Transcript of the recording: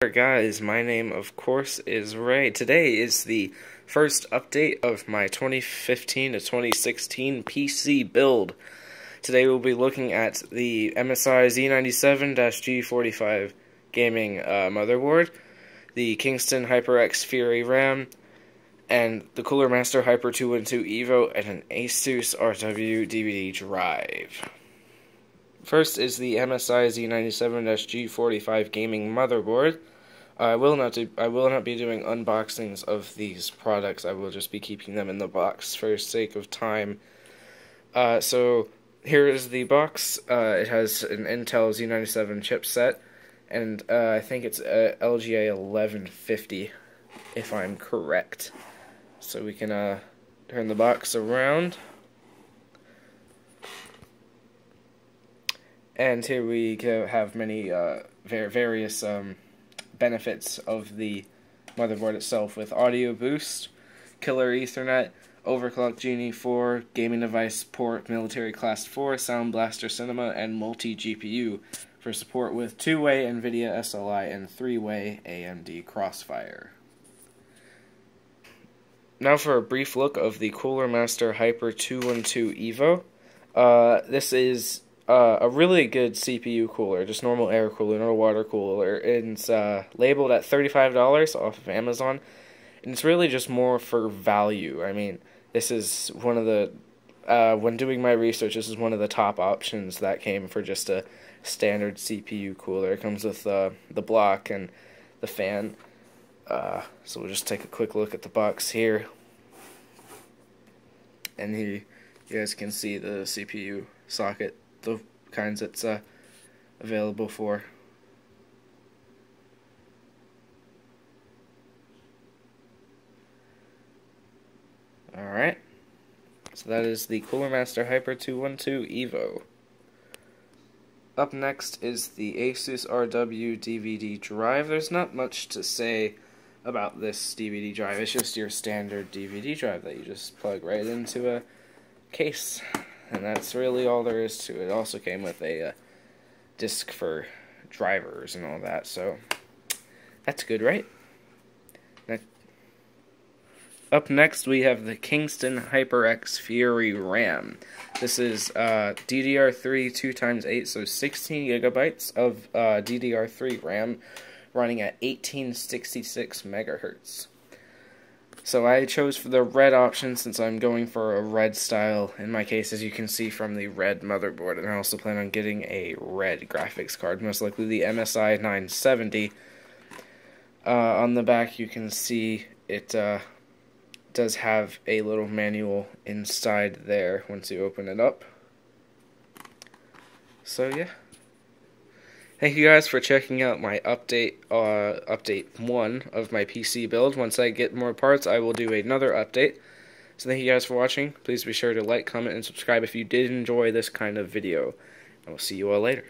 Guys, my name of course is Ray. Today is the first update of my 2015 to 2016 PC build. Today we'll be looking at the MSI Z97-G45 gaming motherboard, the Kingston HyperX Fury RAM, and the Cooler Master Hyper 212 Evo, and an ASUS RW DVD Drive. First is the MSI Z97-G45 gaming motherboard. I will not be doing unboxings of these products. I will just be keeping them in the box for sake of time. So here is the box. It has an Intel Z97 chipset, and I think it's LGA 1150, if I'm correct. So we can turn the box around. And here we have many various benefits of the motherboard itself, with audio boost, killer Ethernet, overclock Genie 4, gaming device port, military class 4, Sound Blaster Cinema, and multi-GPU for support with 2-way NVIDIA SLI and 3-way AMD Crossfire. Now for a brief look of the Cooler Master Hyper 212 Evo. This is a really good CPU cooler, just normal air cooler, no water cooler. It's labeled at $35 off of Amazon, and it's really just more for value. I mean, this is one of the, when doing my research, this is one of the top options that came for just a standard CPU cooler. It comes with the block and the fan. So we'll just take a quick look at the box here. And here you guys can see the CPU socket, the kinds it's available for. Alright, so that is the Cooler Master Hyper 212 Evo. Up next is the ASUS RW DVD Drive. There's not much to say about this DVD drive. It's just your standard DVD drive that you just plug right into a case. And that's really all there is to it. It also came with a disc for drivers and all that, so that's good, right? Up next, we have the Kingston HyperX Fury RAM. This is DDR3 2x8, so 16 gigabytes of DDR3 RAM running at 1866 megahertz. So I chose for the red option since I'm going for a red style in my case, as you can see from the red motherboard, and I also plan on getting a red graphics card, most likely the MSI 970. On the back you can see it does have a little manual inside there once you open it up. So yeah. Thank you guys for checking out my update 1 of my PC build. Once I get more parts, I will do another update. So thank you guys for watching. Please be sure to like, comment, and subscribe if you did enjoy this kind of video. I will see you all later.